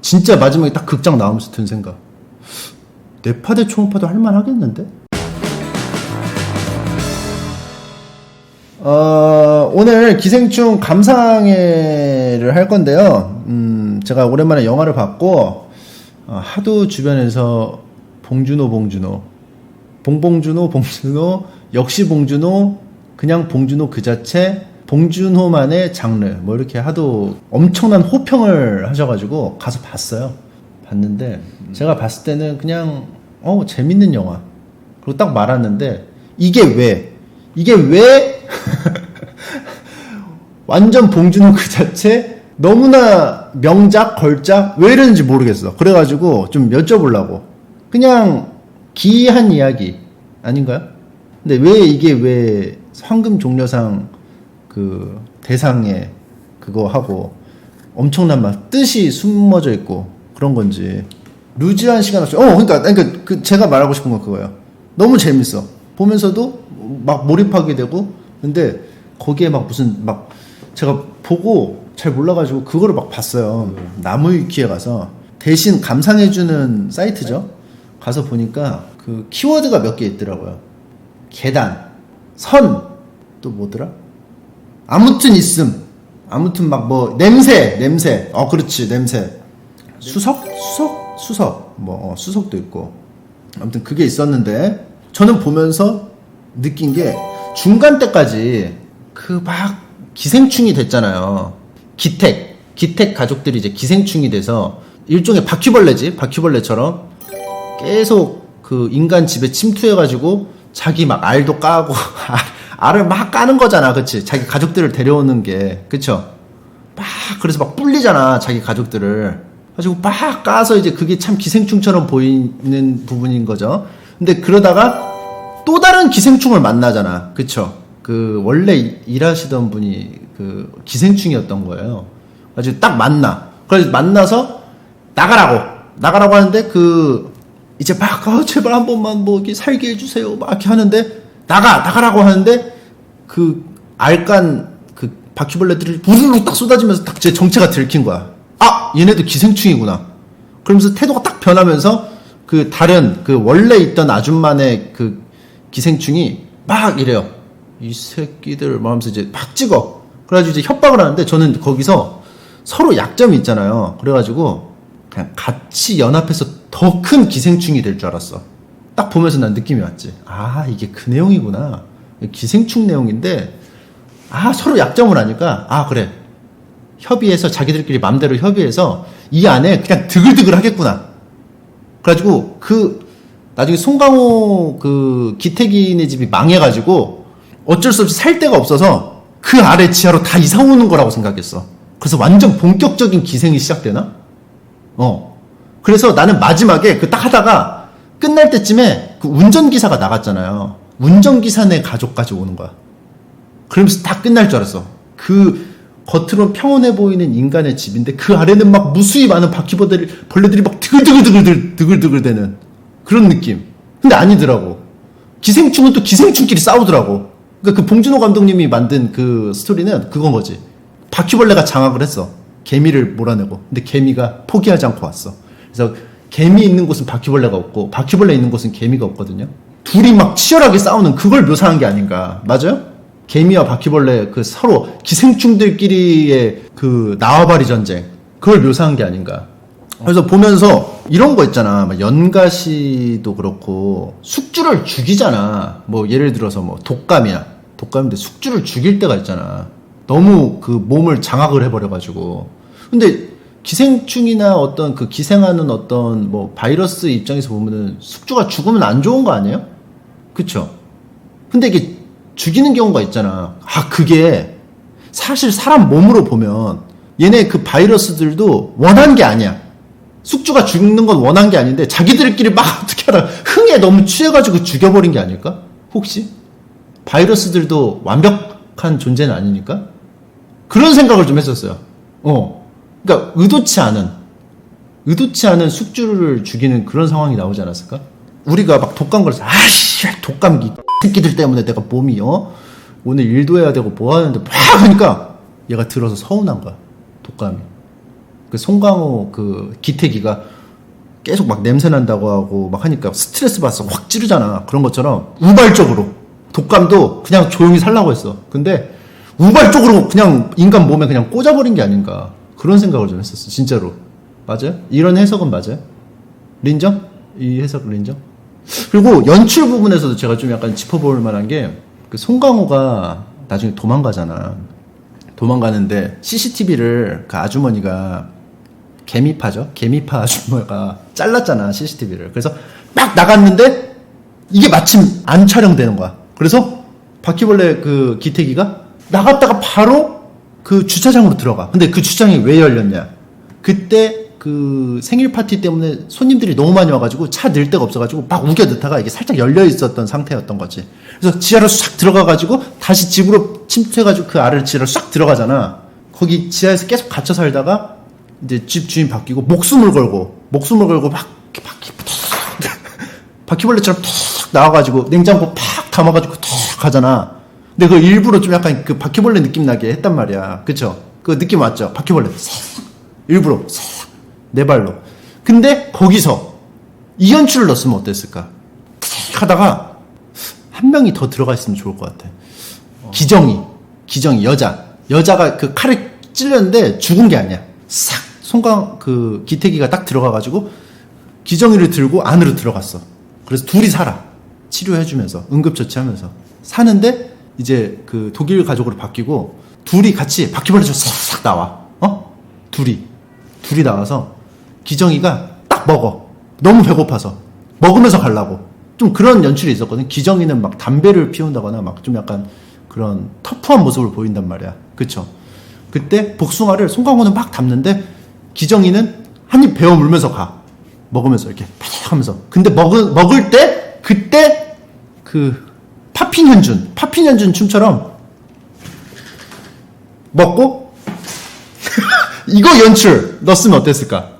진짜 마지막에 딱 극장 나오면서 든 생각. 뇌파 대 초음파도 할만하겠는데? 오늘 기생충 감상회를 할 건데요. 제가 오랜만에 영화를 봤고, 하도 주변에서 봉준호, 역시 봉준호, 그냥 봉준호 그 자체, 봉준호만의 장르, 뭐 이렇게 하도 엄청난 호평을 하셔가지고 가서 봤어요. 봤는데, 제가 봤을 때는 그냥, 재밌는 영화. 그리고 딱 말았는데, 이게 왜 완전 봉준호 그 자체 너무나 명작 걸작 왜 이러는지 모르겠어. 그래가지고 좀 여쭤보려고. 그냥 기이한 이야기 아닌가요? 근데 왜 황금종려상 그 대상에 그거 하고 엄청난 막 뜻이 숨어져 있고 그런 건지 루즈한 시간 없이 그러니까 제가 말하고 싶은 건 그거예요. 너무 재밌어. 보면서도 막 몰입하게 되고. 근데 거기에 막 무슨 막 제가 보고 잘 몰라가지고 그거를 막 봤어요. 나무위키에 가서 대신 감상해주는 사이트죠. 가서 보니까 그 키워드가 몇 개 있더라고요. 계단, 선, 또 뭐더라? 아무튼 있음. 아무튼 막 뭐 냄새. 그렇지, 냄새. 수석. 뭐 수석도 있고. 아무튼 그게 있었는데 저는 보면서 느낀 게 중간 때까지 그 막 기생충이 됐잖아요. 기택 가족들이 이제 기생충이 돼서 일종의 바퀴벌레처럼 계속 그 인간 집에 침투해가지고 자기 막 알도 까고 알을 막 까는 거잖아. 그치? 자기 가족들을 데려오는 게. 그쵸? 막 그래서 막 뿔리잖아. 자기 가족들을. 가지고 막 까서 이제 그게 참 기생충처럼 보이는 부분인 거죠. 근데 그러다가 또 다른 기생충을 만나잖아. 그쵸? 그 원래 일하시던 분이 그 기생충이었던 거예요. 그래서 딱 만나. 그래서 만나서 나가라고 하는데 그 이제 막 제발 한 번만 뭐 이렇게 살게 해주세요. 막 이렇게 하는데 나가라고 하는데 그 알간 그 바퀴벌레들이 부르르 딱 쏟아지면서 딱 제 정체가 들킨 거야. 얘네도 기생충이구나. 그러면서 태도가 딱 변하면서 그 다른 그 원래 있던 아줌마네 그 기생충이 막 이래요. 이 새끼들 막 하면서 이제 막 찍어. 그래가지고 이제 협박을 하는데 저는 거기서 서로 약점이 있잖아요. 그래가지고 그냥 같이 연합해서 더 큰 기생충이 될 줄 알았어. 딱 보면서 난 느낌이 왔지. 이게 그 내용이구나. 기생충 내용인데 서로 약점을 하니까 그래. 협의해서 자기들끼리 맘대로 협의해서 이 안에 그냥 드글드글 하겠구나. 그래가지고 나중에 송강호 그 기태기네 집이 망해가지고 어쩔 수 없이 살 데가 없어서 그 아래 지하로 다 이사 오는 거라고 생각했어. 그래서 완전 본격적인 기생이 시작되나? 그래서 나는 마지막에 그 딱 하다가 끝날 때쯤에 그 운전기사가 나갔잖아요. 운전기사네 가족까지 오는 거야. 그러면서 다 끝날 줄 알았어. 그 겉으로는 평온해 보이는 인간의 집인데 그 아래는 막 무수히 많은 바퀴벌레들이 막 드글드글 되는 그런 느낌. 근데 아니더라고. 기생충은 또 기생충끼리 싸우더라고. 그러니까 그 봉준호 감독님이 만든 그 스토리는 그건 거지. 바퀴벌레가 장악을 했어. 개미를 몰아내고. 근데 개미가 포기하지 않고 왔어. 그래서 개미 있는 곳은 바퀴벌레가 없고 바퀴벌레 있는 곳은 개미가 없거든요. 둘이 막 치열하게 싸우는 그걸 묘사한 게 아닌가. 맞아요? 개미와 바퀴벌레 그 서로 기생충들끼리의 그縄張り 전쟁. 그걸 묘사한 게 아닌가. 그래서 보면서 이런 거 있잖아. 연가시도 그렇고 숙주를 죽이잖아. 뭐 예를 들어서 뭐 독감인데 숙주를 죽일 때가 있잖아. 너무 그 몸을 장악을 해버려가지고. 근데 기생충이나 어떤 그 기생하는 어떤 뭐 바이러스 입장에서 보면은 숙주가 죽으면 안 좋은 거 아니에요? 그쵸? 근데 이게 죽이는 경우가 있잖아. 그게 사실 사람 몸으로 보면 얘네 그 바이러스들도 원한 게 아니야. 숙주가 죽는 건 원한 게 아닌데 자기들끼리 막 어떻게 하나 흥에 너무 취해가지고 죽여버린 게 아닐까? 혹시? 바이러스들도 완벽한 존재는 아니니까? 그런 생각을 좀 했었어요. 그러니까 의도치 않은 숙주를 죽이는 그런 상황이 나오지 않았을까? 우리가 막 독감 걸려서 독감기 새끼들 때문에 내가 몸이 오늘 일도 해야 되고 뭐 하는데 막 하니까 얘가 들어서 서운한 거야. 독감이. 그 송강호 그 기태기가 계속 막 냄새 난다고 하고 막 하니까 스트레스 받아서 확 찌르잖아. 그런 것처럼 우발적으로 독감도 그냥 조용히 살라고 했어. 근데 우발적으로 그냥 인간 몸에 그냥 꽂아버린 게 아닌가. 그런 생각을 좀 했었어. 진짜로. 맞아요? 이런 해석은 맞아요? 린정? 이 해석 린정? 그리고 연출 부분에서도 제가 좀 약간 짚어볼 만한 게 그 송강호가 나중에 도망가잖아. 도망가는데 CCTV를 그 아주머니가 개미파죠? 개미파 아주머니가 잘랐잖아, CCTV를. 그래서 막 나갔는데 이게 마침 안 촬영되는 거야. 그래서 바퀴벌레 그 기태기가 나갔다가 바로 그 주차장으로 들어가. 근데 그 주차장이 왜 열렸냐? 그때 그 생일 파티 때문에 손님들이 너무 많이 와가지고 차 넣을 데가 없어가지고 막 우겨 넣다가 이게 살짝 열려 있었던 상태였던 거지. 그래서 지하로 싹 들어가가지고 다시 집으로 침투해가지고 그 아래를 지하로 싹 들어가잖아. 거기 지하에서 계속 갇혀 살다가 이제 집 주인 바뀌고 목숨을 걸고 막 바퀴벌레처럼 툭 나와가지고 냉장고 팍 담아가지고 툭 가잖아. 근데 그 일부러 좀 약간 그 바퀴벌레 느낌 나게 했단 말이야. 그쵸? 그 느낌 왔죠? 바퀴벌레 일부러 네 발로. 근데 거기서 이 연출을 넣었으면 어땠을까? 하다가 한 명이 더 들어가 있으면 좋을 것 같아. 기정이 여자가 그 칼에 찔렸는데 죽은 게 아니야. 싹 송강 그 기태기가 딱 들어가가지고 기정이를 들고 안으로 들어갔어. 그래서 둘이 살아. 치료해주면서 응급처치하면서 사는데 이제 그 독일 가족으로 바뀌고 둘이 같이 바퀴벌레처럼 싹 나와. 둘이 나와서 기정이가 딱 먹어. 너무 배고파서 먹으면서 가려고. 좀 그런 연출이 있었거든. 기정이는 막 담배를 피운다거나 막 좀 약간 그런 터프한 모습을 보인단 말이야. 그쵸? 그때 복숭아를 송강호는 막 담는데 기정이는 한 입 베어 물면서 가. 먹으면서 이렇게 파닥 하면서. 근데 먹을 때 그때 그 파핀현준 춤처럼 먹고 이거 연출 넣었으면 어땠을까?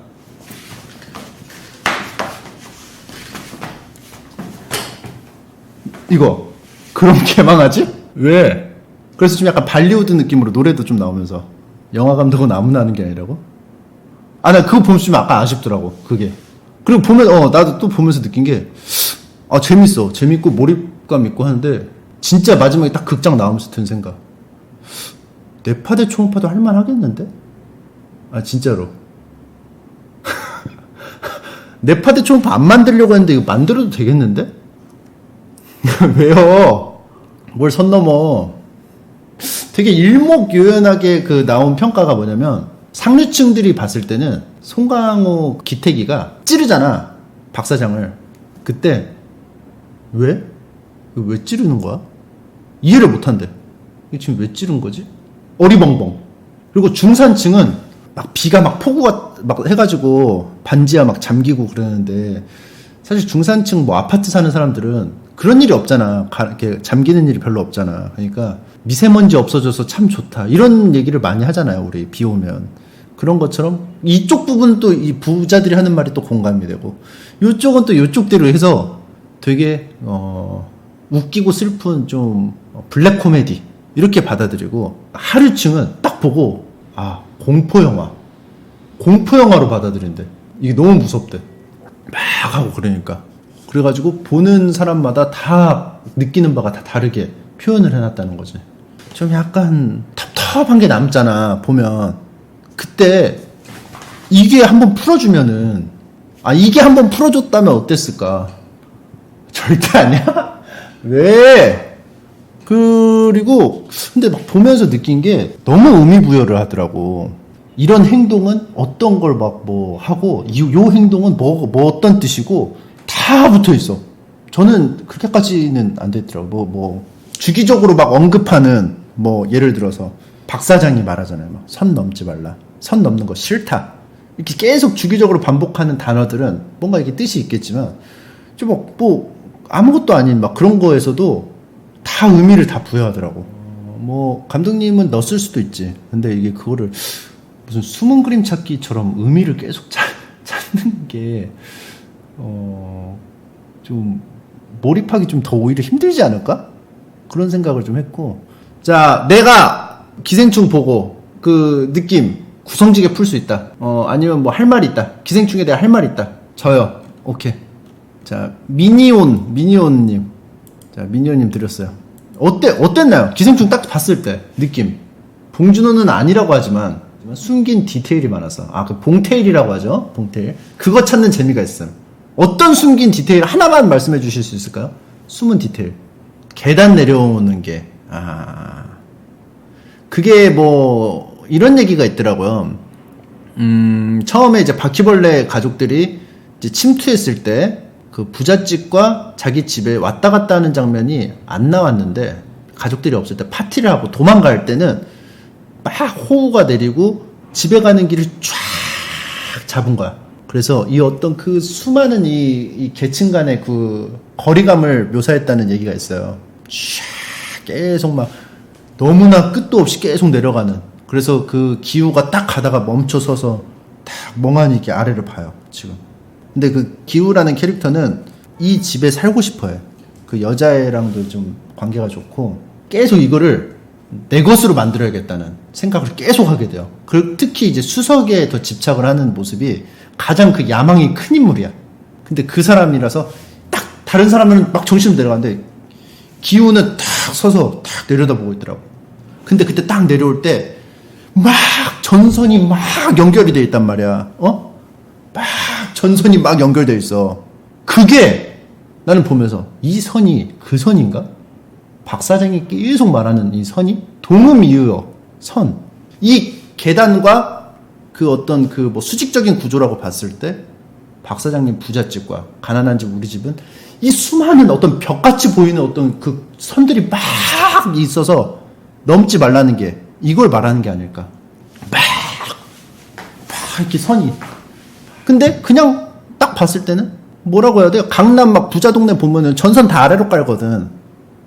이거 그럼 개망하지? 왜? 그래서 좀 약간 발리우드 느낌으로 노래도 좀 나오면서 영화 감독은 아무나 하는 게 아니라고? 나 그거 보면 좀 약간 아쉽더라고 그게. 그리고 보면 나도 또 보면서 느낀 게 재밌고 몰입감 있고 하는데 진짜 마지막에 딱 극장 나오면서 든 생각, 내파 대 초음파도 할만하겠는데? 진짜로. 내파 대 초음파 안 만들려고 했는데 이거 만들어도 되겠는데? 왜요? 뭘 선 넘어. 되게 일목요연하게 그 나온 평가가 뭐냐면 상류층들이 봤을 때는 송강호 기태기가 찌르잖아 박사장을. 그때 왜 찌르는 거야? 이해를 못한대. 이게 지금 왜 찌른 거지? 어리벙벙. 그리고 중산층은 막 비가 막 폭우가 막 해가지고 반지하 막 잠기고 그러는데 사실 중산층 뭐 아파트 사는 사람들은 그런 일이 없잖아. 이렇게 잠기는 일이 별로 없잖아. 그러니까 미세먼지 없어져서 참 좋다. 이런 얘기를 많이 하잖아요. 우리 비 오면. 그런 것처럼 이쪽 부분은 또 이 부자들이 하는 말이 또 공감이 되고 이쪽은 또 이쪽대로 해서 되게 웃기고 슬픈 좀 블랙 코미디 이렇게 받아들이고 하류층은 딱 보고 공포영화로 받아들인대. 이게 너무 무섭대. 막 하고 그러니까. 그래가지고 보는 사람마다 다 느끼는 바가 다 다르게 표현을 해놨다는 거지. 좀 약간 텁텁한 게 남잖아 보면. 그때 이게 한번 풀어주면은 이게 한번 풀어줬다면 어땠을까? 절대 아니야? 왜? 그리고 근데 막 보면서 느낀 게 너무 의미부여를 하더라고. 이런 행동은 어떤 걸 막 뭐 하고 요 행동은 뭐 어떤 뜻이고 다 붙어 있어. 저는 그렇게까지는 안 됐더라고. 뭐 주기적으로 막 언급하는 뭐 예를 들어서 박 사장이 말하잖아요. 막 선 넘지 말라. 선 넘는 거 싫다. 이렇게 계속 주기적으로 반복하는 단어들은 뭔가 이게 뜻이 있겠지만 좀 뭐 아무것도 아닌 막 그런 거에서도 다 의미를 다 부여하더라고. 뭐 감독님은 넣었을 수도 있지. 근데 이게 그거를 무슨 숨은 그림 찾기처럼 의미를 계속 찾는 게 좀 몰입하기 좀 더 오히려 힘들지 않을까? 그런 생각을 좀 했고. 자, 내가 기생충 보고 그 느낌 구성지게 풀 수 있다. 아니면 뭐 할 말이 있다. 기생충에 대해 할 말이 있다. 저요. 오케이. 자, 미니온님. 자, 미니온님 드렸어요. 어땠나요? 기생충 딱 봤을 때, 느낌. 봉준호는 아니라고 하지만, 숨긴 디테일이 많아서. 그 봉테일이라고 하죠. 봉테일. 그거 찾는 재미가 있어요. 어떤 숨긴 디테일 하나만 말씀해 주실 수 있을까요? 숨은 디테일. 계단 내려오는 게, 그게 뭐, 이런 얘기가 있더라고요. 처음에 이제 바퀴벌레 가족들이 이제 침투했을 때, 그 부잣집과 자기 집에 왔다 갔다 하는 장면이 안 나왔는데, 가족들이 없을 때 파티를 하고 도망갈 때는 막 호우가 내리고 집에 가는 길을 쫙 잡은 거야. 그래서 이 어떤 그 수많은 이 계층 간의 그 거리감을 묘사했다는 얘기가 있어요. 쫙 계속 막 너무나 끝도 없이 계속 내려가는. 그래서 그 기우가 딱 가다가 멈춰 서서 딱 멍하니 이렇게 아래를 봐요, 지금. 근데 그 기우라는 캐릭터는 이 집에 살고 싶어 해. 그 여자애랑도 좀 관계가 좋고 계속 이거를 내 것으로 만들어야겠다는 생각을 계속 하게 돼요. 특히 이제 수석에 더 집착을 하는 모습이 가장 그 야망이 큰 인물이야. 근데 그 사람이라서 딱 다른 사람은 막 정신을 내려가는데 기우는 탁 서서 탁 내려다보고 있더라고. 근데 그때 딱 내려올 때 막 전선이 막 연결이 돼 있단 말이야. 막 전선이 막 연결돼 있어. 그게 나는 보면서 이 선이 그 선인가? 박 사장이 계속 말하는 이 선이 동음이의어 선. 이 계단과 그 어떤 그 뭐 수직적인 구조라고 봤을 때 박 사장님 부잣집과 가난한 집 우리 집은 이 수많은 어떤 벽같이 보이는 어떤 그 선들이 막 있어서 넘지 말라는 게 이걸 말하는 게 아닐까. 막 이렇게 선이. 근데 그냥 딱 봤을 때는 뭐라고 해야 돼요? 강남 막 부자 동네 보면은 전선 다 아래로 깔거든.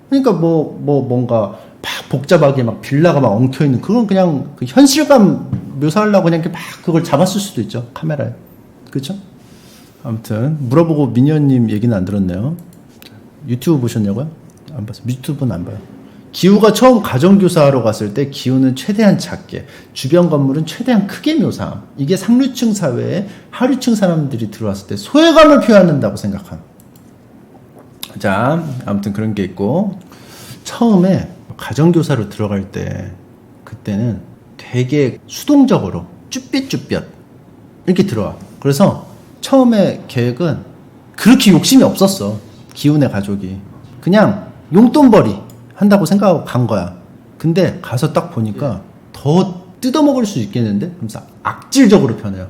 그러니까 뭔가 막 복잡하게 막 빌라가 막 엉켜있는 그건 그냥 그 현실감 묘사하려고 그냥 막 그걸 잡았을 수도 있죠. 카메라에. 그렇죠? 아무튼 물어보고 미니언님 얘기는 안 들었네요. 유튜브 보셨냐고요? 안 봤어요. 유튜브는 안 봐요. 기우가 처음 가정교사하러 갔을 때 기우는 최대한 작게, 주변 건물은 최대한 크게 묘사함. 이게 상류층 사회에 하류층 사람들이 들어왔을 때 소외감을 표현한다고 생각함. 자, 아무튼 그런 게 있고, 처음에 가정교사로 들어갈 때 그때는 되게 수동적으로 쭈뼛쭈뼛 이렇게 들어와. 그래서 처음에 계획은 그렇게 욕심이 없었어. 기훈의 가족이 그냥 용돈벌이 한다고 생각하고 간 거야. 근데 가서 딱 보니까 더 뜯어먹을 수 있겠는데? 그러면서 악질적으로 변해요.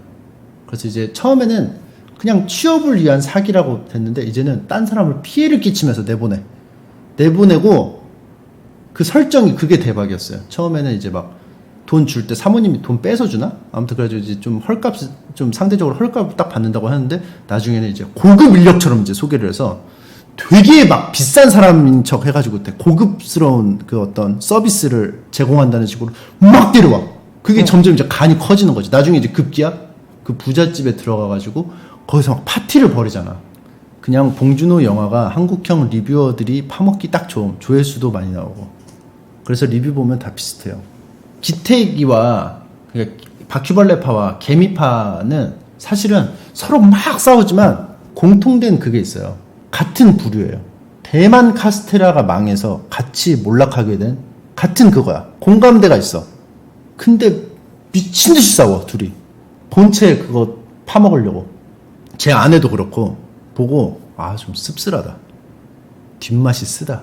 그래서 이제 처음에는 그냥 취업을 위한 사기라고 됐는데 이제는 딴 사람을 피해를 끼치면서 내보내고 그 설정이 그게 대박이었어요. 처음에는 이제 막 돈 줄 때 사모님이 돈 뺏어주나? 아무튼 그래가지고 이제 좀 헐값, 좀 상대적으로 헐값 딱 받는다고 하는데 나중에는 이제 고급 인력처럼 이제 소개를 해서 되게 막 비싼 사람인 척 해가지고 고급스러운 그 어떤 서비스를 제공한다는 식으로 막 데려와. 그게 점점 이제 간이 커지는 거지. 나중에 이제 급기야 그 부잣집에 들어가가지고 거기서 막 파티를 벌이잖아. 그냥 봉준호 영화가 한국형 리뷰어들이 파먹기 딱 좋은, 조회수도 많이 나오고. 그래서 리뷰 보면 다 비슷해요. 기태기와 그러니까 바퀴벌레파와 개미파는 사실은 서로 막 싸우지만 공통된 그게 있어요. 같은 부류예요. 대만 카스테라가 망해서 같이 몰락하게 된 같은 그거야. 공감대가 있어. 근데 미친 듯이 싸워 둘이. 본체 그거 파먹으려고. 제 아내도 그렇고 보고 좀 씁쓸하다. 뒷맛이 쓰다.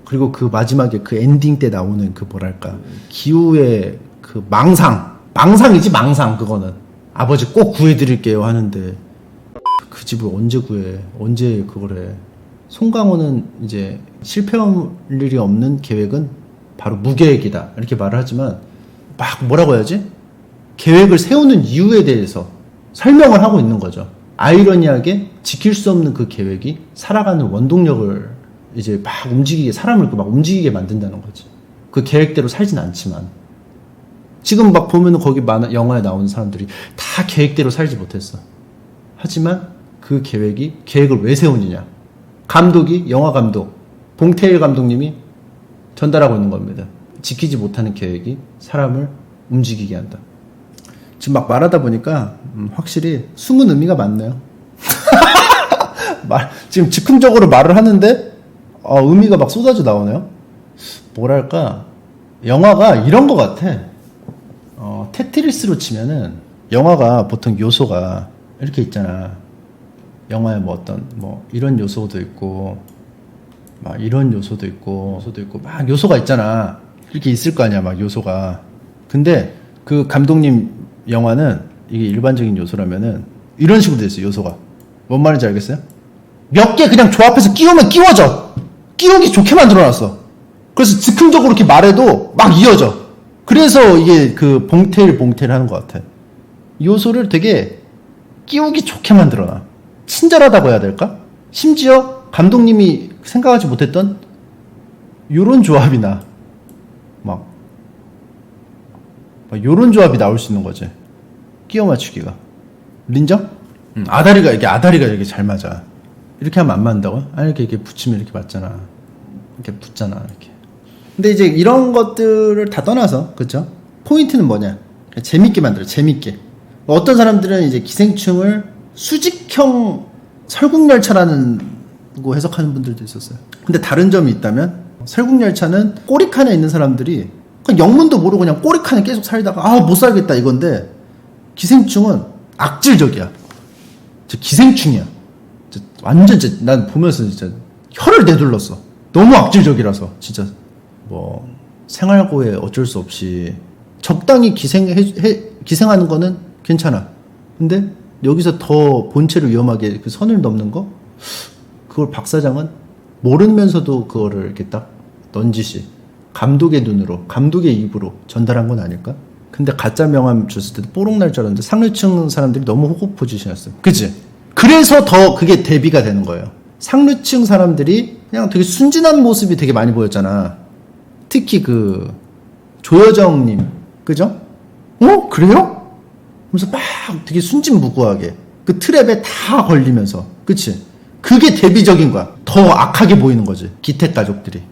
그리고 그 마지막에 그 엔딩 때 나오는 그 뭐랄까 기우의 그 망상이지 망상. 그거는 아버지 꼭 구해드릴게요 하는데 그 집을 언제 구해? 언제 그걸 해? 송강호는 이제 실패할 일이 없는 계획은 바로 무계획이다 이렇게 말을 하지만 막 뭐라고 해야지? 계획을 세우는 이유에 대해서 설명을 하고 있는 거죠. 아이러니하게 지킬 수 없는 그 계획이 살아가는 원동력을 이제 막 사람을 막 움직이게 만든다는 거지. 그 계획대로 살진 않지만. 지금 막 보면은 거기 영화에 나오는 사람들이 다 계획대로 살지 못했어. 하지만 그 계획을 왜 세우느냐. 영화 감독, 봉태일 감독님이 전달하고 있는 겁니다. 지키지 못하는 계획이 사람을 움직이게 한다. 지금 막 말하다 보니까 확실히 숨은 의미가 많네요. 지금 즉흥적으로 말을 하는데 의미가 막 쏟아져 나오네요. 뭐랄까, 영화가 이런 거 같아. 테트리스로 치면은 영화가 보통 요소가 이렇게 있잖아. 영화에 뭐 어떤 뭐 이런 요소도 있고 막 이런 요소도 있고 막 요소가 있잖아. 이렇게 있을 거 아니야, 막 요소가. 근데 그 감독님 영화는 이게 일반적인 요소라면은 이런 식으로 돼 있어. 요소가 뭔 말인지 알겠어요? 몇 개 그냥 조합해서 끼우면 끼워져. 끼우기 좋게 만들어놨어. 그래서 즉흥적으로 이렇게 말해도 막 이어져. 그래서 이게 그 봉태일 하는 것 같아. 요소를 되게 끼우기 좋게 만들어놔. 친절하다고 해야 될까? 심지어 감독님이 생각하지 못했던 요런 조합이나 막 요런 조합이 나올 수 있는 거지. 끼워 맞추기가. 인정? 아다리가 이렇게 잘 맞아. 이렇게 하면 안 맞는다고? 아니, 이렇게 붙이면 이렇게 맞잖아. 이렇게 붙잖아, 이렇게. 근데 이제 이런 것들을 다 떠나서, 그쵸? 포인트는 뭐냐? 재밌게 만들어, 재밌게. 어떤 사람들은 이제 기생충을 수직형 설국열차라는 거 해석하는 분들도 있었어요. 근데 다른 점이 있다면, 설국열차는 꼬리칸에 있는 사람들이 그냥 영문도 모르고 그냥 꼬리칸에 계속 살다가 못 살겠다 이건데, 기생충은 악질적이야. 기생충이야. 완전 난 보면서 진짜 혀를 내둘렀어. 너무 악질적이라서 진짜 뭐 생활고에 어쩔 수 없이 적당히 기생하는 거는 괜찮아. 근데 여기서 더 본체를 위험하게 그 선을 넘는 거, 그걸 박 사장은 모르면서도 그거를 이렇게 딱 넌지시 감독의 눈으로, 감독의 입으로 전달한 건 아닐까? 근데 가짜 명함 줬을 때도 뽀록 날 줄 알았는데 상류층 사람들이 너무 호구 포지션이었어. 그치? 그래서 더 그게 대비가 되는 거예요. 상류층 사람들이 그냥 되게 순진한 모습이 되게 많이 보였잖아. 특히 그 조여정님, 그죠? 그래요? 그래서 막 되게 순진무구하게 그 트랩에 다 걸리면서, 그치? 그게 대비적인 거야. 더 악하게 보이는 거지, 기택 가족들이.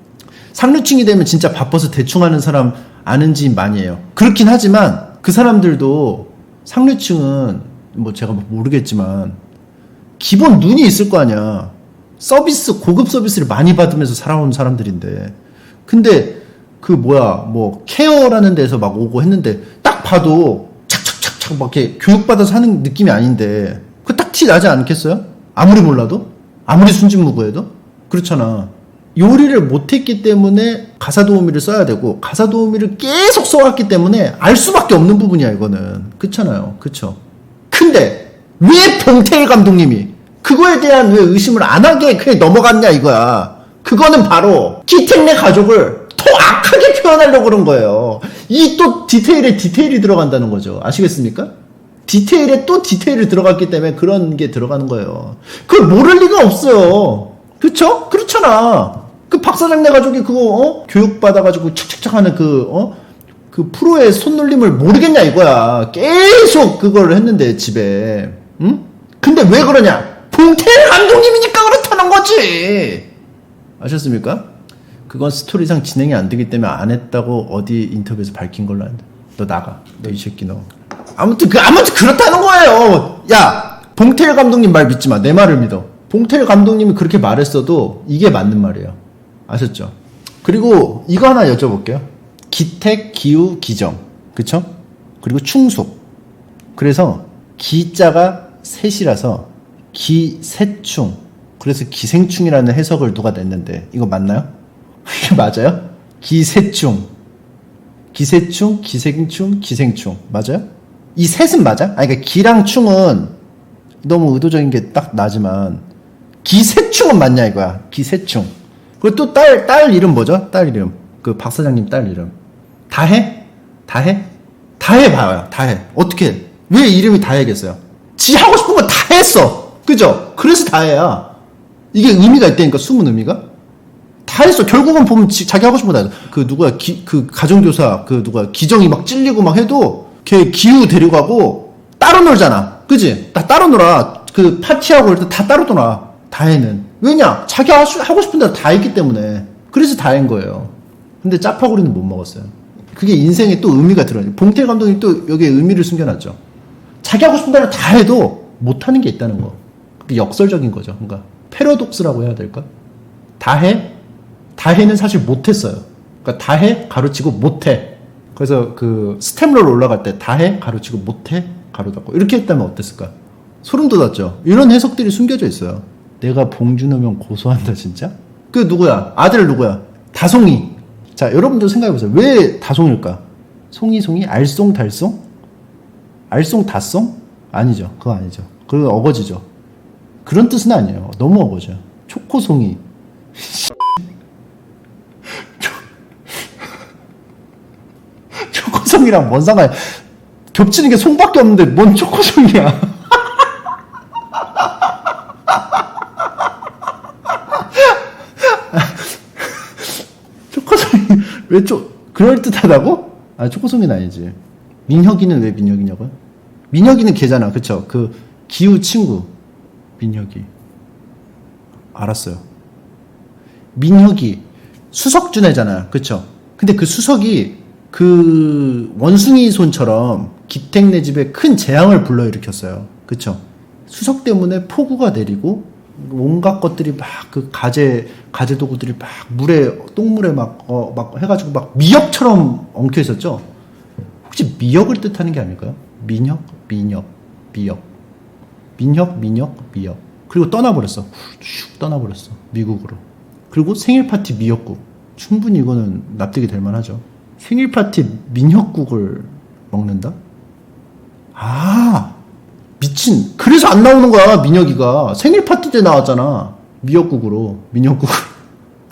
상류층이 되면 진짜 바빠서 대충 하는 사람 아는 지인 많이 해요. 그렇긴 하지만 그 사람들도, 상류층은 뭐 제가 모르겠지만 기본 눈이 있을 거 아니야. 고급 서비스를 많이 받으면서 살아온 사람들인데. 근데 뭐 케어라는 데서 막 오고 했는데 딱 봐도 착착착착 막 이렇게 교육받아서 하는 느낌이 아닌데, 그 딱 티 나지 않겠어요? 아무리 몰라도? 아무리 순진무구해도? 그렇잖아. 요리를 못했기 때문에 가사도우미를 써야 되고, 가사도우미를 계속 써왔기 때문에 알 수밖에 없는 부분이야, 이거는. 그렇잖아요. 그쵸? 근데 왜 봉태일 감독님이 그거에 대한 왜 의심을 안 하게 그냥 넘어갔냐 이거야. 그거는 바로 기택내 가족을 더 악하게 표현하려고 그런 거예요. 이 또 디테일에 디테일이 들어간다는 거죠. 아시겠습니까? 디테일에 또 디테일이 들어갔기 때문에 그런 게 들어가는 거예요. 그걸 모를 리가 없어요. 그쵸? 그렇잖아. 그 박사장내 가족이 그거 교육받아가지고 착착착 하는 그 프로의 손놀림을 모르겠냐 이거야. 계속 그걸 했는데 집에. 응? 근데 왜 그러냐? 봉태일 감독님이니까 그렇다는 거지. 아셨습니까? 그건 스토리상 진행이 안 되기 때문에 안 했다고 어디 인터뷰에서 밝힌 걸로 아는데. 너 나가. 너 이 새끼 너. 아무튼 그렇다는 거예요. 야, 봉태일 감독님 말 믿지 마. 내 말을 믿어. 봉태일 감독님이 그렇게 말했어도 이게 맞는 말이에요. 아셨죠? 그리고 이거 하나 여쭤볼게요. 기택, 기우, 기정. 그쵸? 그리고 충속. 그래서 기자가 셋이라서 기세충. 그래서 기생충이라는 해석을 누가 냈는데 이거 맞나요? 이게 맞아요? 기세충, 기생충, 기생충. 맞아요? 이 셋은 맞아? 그러니까 기랑 충은 너무 의도적인 게 딱 나지만 기세충은 맞냐 이거야. 기세충. 그리고 또 딸 이름 뭐죠? 딸 이름. 그 박 사장님 딸 이름. 다해? 봐요. 다해. 어떻게? 왜 이름이 다해겠어요? 지 하고 싶은 거 다 했어. 그죠? 그래서 다해야. 이게 의미가 있다니까, 숨은 의미가? 다 했어. 결국은 보면 자기 하고 싶은 거 다 했어. 그 누구야, 그 가정교사, 기정이 막 찔리고 막 해도 걔 기우 데려가고 따로 놀잖아. 그지? 다 따로 놀아. 그 파티하고 이럴 때 다 따로 놀아. 다해는. 왜냐? 자기 하고 싶은 대로 다 했기 때문에. 그래서 다해인 거예요. 근데 짜파구리는 못 먹었어요. 그게 인생에 또 의미가 들어요. 봉태일 감독이 또 여기에 의미를 숨겨놨죠. 자기 하고 싶은 대로 다 해도 못하는 게 있다는 거. 그게 역설적인 거죠. 그러니까 패러독스라고 해야 될까? 다 해? 다 해는 사실 못했어요. 그러니까 다 해? 가로치고 못해. 그래서 그 스텝롤 올라갈 때 다 해? 가로치고 못해? 가로 닫고 이렇게 했다면 어땠을까? 소름 돋았죠. 이런 해석들이 숨겨져 있어요. 내가 봉준호면 고소한다 진짜? 그 누구야? 아들 누구야? 다송이. 자, 여러분들 생각해보세요. 왜 다송일까? 송이 알쏭달쏭? 알쏭다쏭? 아니죠. 그거 아니죠. 그거 어거지죠. 그런 뜻은 아니에요. 너무 어거져. 초코송이. 초코송이랑 뭔 상관이야? 겹치는 게 송밖에 없는데 뭔 초코송이야? 초코송이 왜 그럴듯하다고? 아, 초코송이는 아니지. 민혁이는 왜 민혁이냐고요? 민혁이는 걔잖아. 그쵸? 그 기우 친구 민혁이. 알았어요. 민혁이 수석준 애잖아요. 그쵸? 근데 그 수석이 그 원숭이 손처럼 기택네 집에 큰 재앙을 불러일으켰어요. 그쵸? 수석 때문에 폭우가 내리고 온갖 것들이 막 그 가재 도구들이 막 똥물에 막 해가지고 막 미역처럼 엉켜 있었죠? 혹시 미역을 뜻하는 게 아닐까요? 미역. 그리고 떠나버렸어. 슉 떠나버렸어. 미국으로. 그리고 생일 파티 미역국. 충분히 이거는 납득이 될 만하죠. 생일 파티 미역국을 먹는다? 아, 미친. 그래서 안 나오는 거야, 민혁이가. 생일 파티 때 나왔잖아. 미역국으로.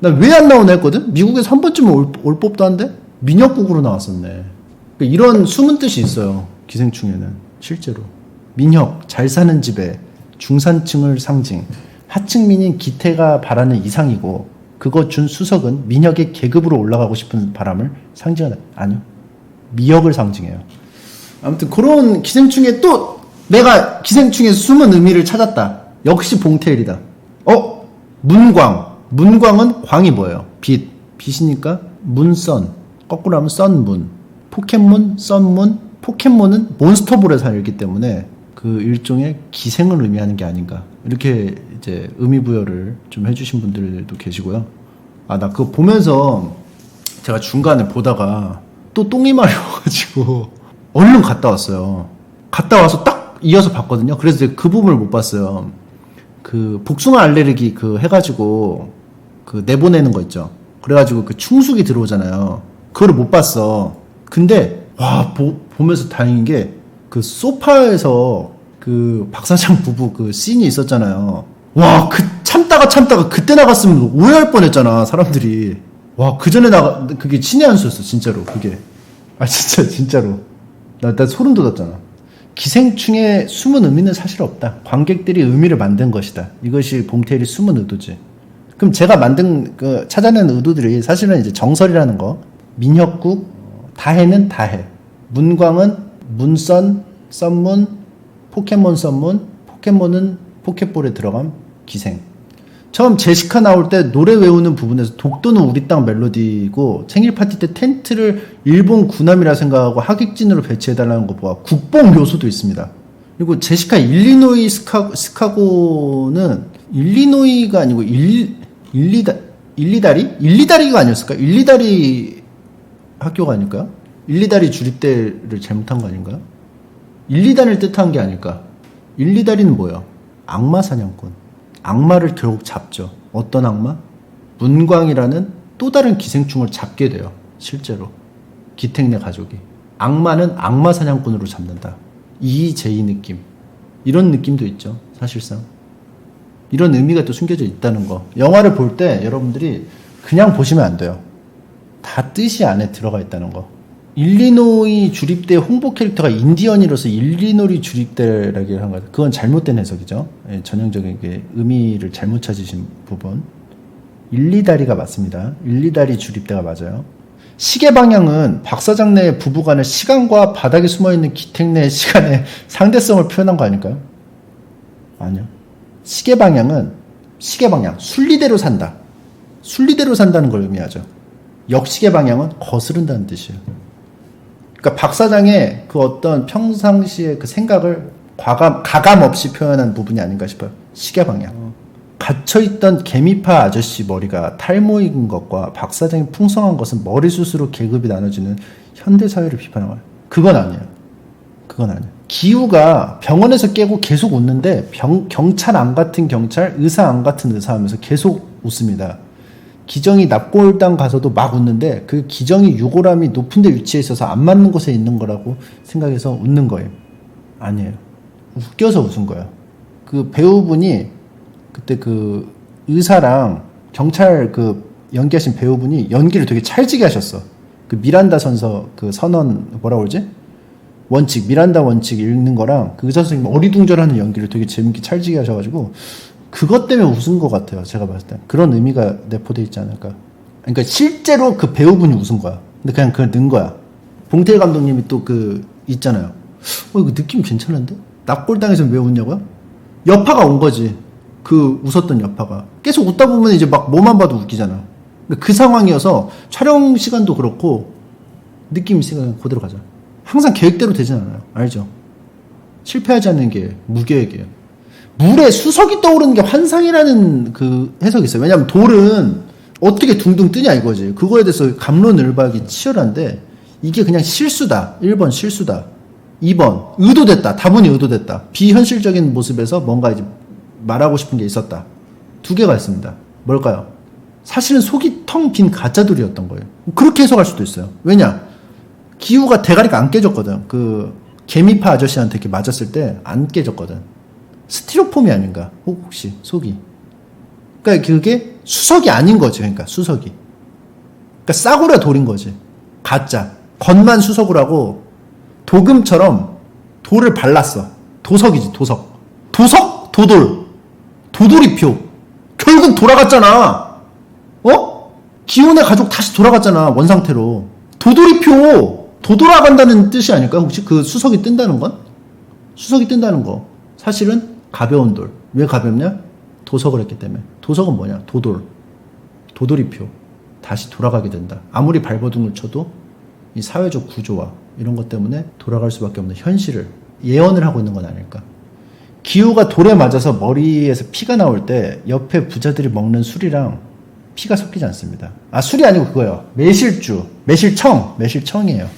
난 왜 안 나오나 했거든? 미국에서 한 번쯤은 올 법도 한데? 민혁국으로 나왔었네. 그러니까 이런 숨은 뜻이 있어요. 기생충에는. 실제로. 민혁, 잘 사는 집에 중산층을 상징. 하층민인 기태가 바라는 이상이고, 그거 준 수석은 민혁의 계급으로 올라가고 싶은 바람을 상징하는, 아니요. 미역을 상징해요. 아무튼 그런 기생충에 또 내가 기생충의 숨은 의미를 찾았다. 역시 봉태일이다. 문광. 문광은 광이 뭐예요? 빛. 빛이니까 문선. 거꾸로 하면 썬문. 포켓몬, 썬문. 포켓몬은 몬스터볼에 살기 때문에 그 일종의 기생을 의미하는 게 아닌가. 이렇게 이제 의미부여를 좀 해주신 분들도 계시고요. 아, 나 그거 보면서 제가 중간에 보다가 또 똥이 마려워가지고 얼른 갔다 왔어요. 갔다 와서 딱 이어서 봤거든요. 그래서 그 부분을 못 봤어요. 그 복숭아 알레르기 그 해가지고 그 내보내는 거 있죠. 그래가지고 그 충숙이 들어오잖아요. 그거를 못 봤어. 근데 와 보면서 다행인 게 그 소파에서 그 박사장 부부 그 씬이 있었잖아요. 와, 그 참다가 그때 나갔으면 오해할 뻔했잖아 사람들이. 와, 그 전에 그게 신의 한 수였어 진짜로. 그게 아 진짜로 나 소름 돋았잖아. 기생충의 숨은 의미는 사실 없다. 관객들이 의미를 만든 것이다. 이것이 봉태일의 숨은 의도지. 그럼 제가 찾아낸 의도들이 사실은 이제 정설이라는 거. 민혁국, 다해는 다해. 문광은 문선, 썬문, 포켓몬 썬문, 포켓몬은 포켓볼에 들어간 기생. 처음 제시카 나올 때 노래 외우는 부분에서 독도는 우리 땅 멜로디고 생일 파티 때 텐트를 일본 군함이라 생각하고 하객진으로 배치해달라는 거 보아 국뽕 요소도 있습니다. 그리고 제시카 일리노이 시카고는 일리노이가 아니고 일리다리가 아니었을까? 일리다리 학교가 아닐까요? 일리다리 주립대를 잘못한 거 아닌가요? 일리단을 뜻한 게 아닐까? 일리다리는 뭐예요? 악마 사냥꾼. 악마를 결국 잡죠. 어떤 악마? 문광이라는 또 다른 기생충을 잡게 돼요. 실제로. 기택네 가족이. 악마는 악마 사냥꾼으로 잡는다. 이재희 느낌. 이런 느낌도 있죠. 사실상. 이런 의미가 또 숨겨져 있다는 거. 영화를 볼 때 여러분들이 그냥 보시면 안 돼요. 다 뜻이 안에 들어가 있다는 거. 일리노이 주립대 홍보 캐릭터가 인디언이로서 일리노이 주립대라고 한 거예요. 그건 잘못된 해석이죠. 예, 전형적인 게 의미를 잘못 찾으신 부분. 일리다리가 맞습니다. 일리다리 주립대가 맞아요. 시계 방향은 박사장 내 부부간의 시간과 바닥에 숨어있는 기택 내의 시간의 상대성을 표현한 거 아닐까요? 아니요. 시계 방향, 순리대로 산다. 순리대로 산다는 걸 의미하죠. 역시계 방향은 거스른다는 뜻이에요. 그러니까 박 사장의 그 어떤 평상시의 그 생각을 가감 없이 표현한 부분이 아닌가 싶어요. 시계 방향. 갇혀있던 개미파 아저씨 머리가 탈모인 것과 박 사장이 풍성한 것은 머리숱으로 계급이 나눠지는 현대사회를 비판한 거예요. 그건 아니에요. 그건 아니에요. 기우가 병원에서 깨고 계속 웃는데 경찰 안 같은 경찰, 의사 안 같은 의사 하면서 계속 웃습니다. 기정이 납골당 가서도 막 웃는데 그 기정이 유골함이 높은 데 위치해 있어서 안 맞는 곳에 있는 거라고 생각해서 웃는 거예요. 아니에요. 웃겨서 웃은 거예요. 그 배우분이 그때 그 의사랑 경찰 그 연기하신 배우분이 연기를 되게 찰지게 하셨어. 그 미란다 선서 그 선언 뭐라고 그러지? 원칙, 미란다 원칙 읽는 거랑 그 의사 선생님 어리둥절하는 연기를 되게 재밌게 찰지게 하셔가지고 그것 때문에 웃은 것 같아요. 제가 봤을 때 그런 의미가 내포되어 있지 않을까. 그러니까 실제로 그 배우분이 웃은 거야. 근데 그냥 그걸 넣은 거야. 봉태일 감독님이 또 그 있잖아요. 이거 느낌 괜찮은데? 납골당해서 왜 웃냐고요? 여파가 온 거지. 그 웃었던 여파가 계속 웃다 보면 이제 막 뭐만 봐도 웃기잖아. 그 상황이어서 촬영 시간도 그렇고 느낌 있으니까 그대로 가자. 항상 계획대로 되진 않아요. 알죠? 실패하지 않는 게 무계획이에요. 물에 수석이 떠오르는 게 환상이라는 그 해석이 있어요. 왜냐하면 돌은 어떻게 둥둥 뜨냐 이거지. 그거에 대해서 갑론을박이 치열한데 이게 그냥 실수다. 1번 실수다. 2번 의도됐다. 다분히 의도됐다. 비현실적인 모습에서 뭔가 이제 말하고 싶은 게 있었다. 두 개가 있습니다. 뭘까요? 사실은 속이 텅 빈 가짜돌이었던 거예요. 그렇게 해석할 수도 있어요. 왜냐? 기우가 대가리가 안 깨졌거든. 그 개미파 아저씨한테 이렇게 맞았을 때 안 깨졌거든. 스티로폼이 아닌가? 혹시 속이. 그러니까 그게 수석이 아닌 거지. 그러니까 수석이. 그러니까 싸구려 돌인 거지. 가짜. 겉만 수석을 하고 도금처럼 돌을 발랐어. 도석이지. 도석. 도석? 도돌. 도돌이표. 결국 돌아갔잖아. 기훈의 가족 다시 돌아갔잖아. 원상태로. 도돌이표. 도돌아간다는 뜻이 아닐까? 혹시 그 수석이 뜬다는 건? 수석이 뜬다는 거. 사실은 가벼운 돌. 왜 가볍냐? 도석을 했기 때문에. 도석은 뭐냐? 도돌. 도돌이표. 다시 돌아가게 된다. 아무리 발버둥을 쳐도 이 사회적 구조와 이런 것 때문에 돌아갈 수밖에 없는 현실을 예언을 하고 있는 건 아닐까. 기우가 돌에 맞아서 머리에서 피가 나올 때 옆에 부자들이 먹는 술이랑 피가 섞이지 않습니다. 술이 아니고 그거예요. 매실주, 매실청이에요.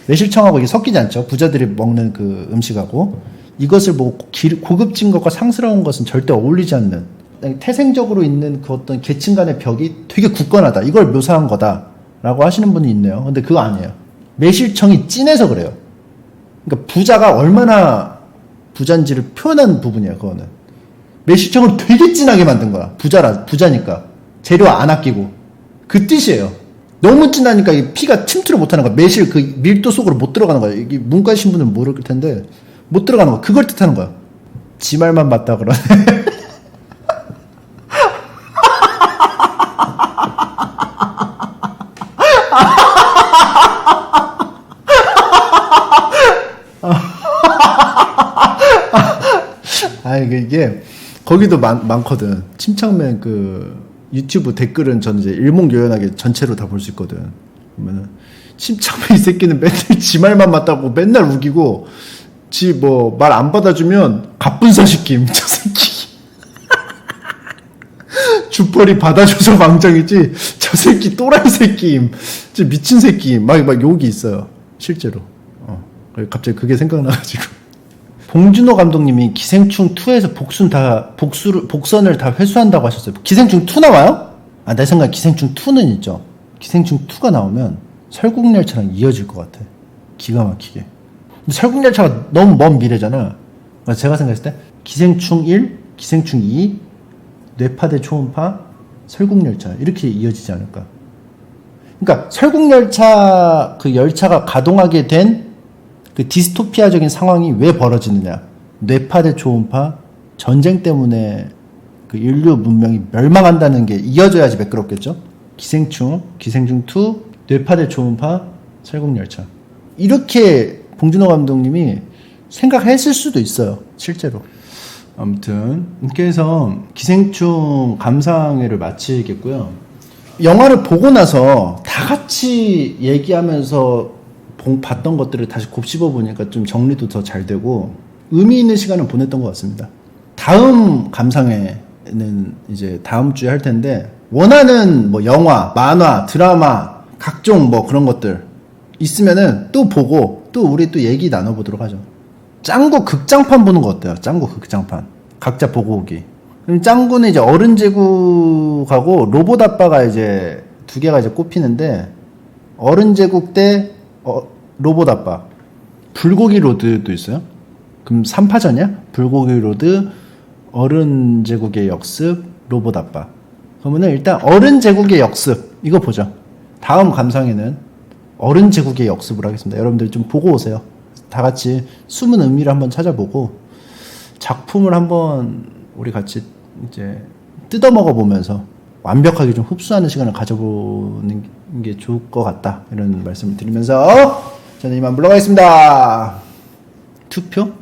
매실청하고 이게 섞이지 않죠. 부자들이 먹는 그 음식하고. 이것을 뭐 고급진 것과 상스러운 것은 절대 어울리지 않는 태생적으로 있는 그 어떤 계층 간의 벽이 되게 굳건하다. 이걸 묘사한 거다라고 하시는 분이 있네요. 근데 그거 아니에요. 매실청이 진해서 그래요. 그러니까 부자가 얼마나 부자인지를 표현한 부분이에요. 그거는 매실청을 되게 진하게 만든 거야. 부자니까 재료 안 아끼고 그 뜻이에요. 너무 진하니까 피가 침투를 못하는 거야. 매실 그 밀도 속으로 못 들어가는 거야. 이게 문과신 분은 모를 텐데 못 들어가는 거야. 그걸 뜻하는 거야. 지 말만 맞다 그러네. 이게 거기도 많거든. 침착맨 그 유튜브 댓글은 저는 이제 일목요연하게 전체로 다 볼 수 있거든. 그러면은 침착맨 이 새끼는 맨날 지 말만 맞다고 맨날 우기고 지 뭐 말 안 받아주면 갑분싸 시킴. 저 새끼 주펄이 받아줘서 망정이지 저 새끼 또라이 새끼임. 진짜 미친 새끼임. 막 욕이 있어요. 실제로. 갑자기 그게 생각나가지고. 봉준호 감독님이 기생충 2에서 복선을 다 회수한다고 하셨어요. 기생충 2 나와요? 내 생각에 기생충 2는 있죠. 기생충 2가 나오면 설국열차랑 이어질 것 같아. 기가 막히게. 근데 설국열차가 너무 먼 미래잖아. 제가 생각했을 때 기생충 1, 기생충 2, 뇌파대 초음파, 설국열차 이렇게 이어지지 않을까. 그러니까 설국열차 그 열차가 가동하게 된 그 디스토피아적인 상황이 왜 벌어지느냐. 뇌파대 초음파, 전쟁 때문에 그 인류 문명이 멸망한다는 게 이어져야지 매끄럽겠죠. 기생충 2, 뇌파대 초음파, 설국열차. 이렇게 봉준호 감독님이 생각했을 수도 있어요. 실제로. 아무튼 그래서 기생충 감상회를 마치겠고요. 영화를 보고 나서 다 같이 얘기하면서 봤던 것들을 다시 곱씹어 보니까 좀 정리도 더 잘 되고 의미 있는 시간을 보냈던 것 같습니다. 다음 감상회는 이제 다음 주에 할 텐데 원하는 뭐 영화, 만화, 드라마 각종 뭐 그런 것들 있으면은 또 보고 또 우리 또 얘기 나눠보도록 하죠. 짱구 극장판 보는 거 어때요? 짱구 극장판 각자 보고 오기. 그럼 짱구는 이제 어른 제국하고 로봇 아빠가 이제 두 개가 이제 꼽히는데 어른 제국 대 로봇 아빠. 불고기 로드도 있어요. 그럼 3파전이야? 불고기 로드, 어른 제국의 역습, 로봇 아빠. 그러면은 일단 어른 제국의 역습 이거 보죠. 다음 감상에는 어른 제국의 역습을 하겠습니다. 여러분들 좀 보고 오세요. 다 같이 숨은 의미를 한번 찾아보고 작품을 한번 우리 같이 이제 뜯어먹어 보면서 완벽하게 좀 흡수하는 시간을 가져보는 게 좋을 것 같다 이런 말씀을 드리면서 저는 이만 물러가겠습니다. 투표?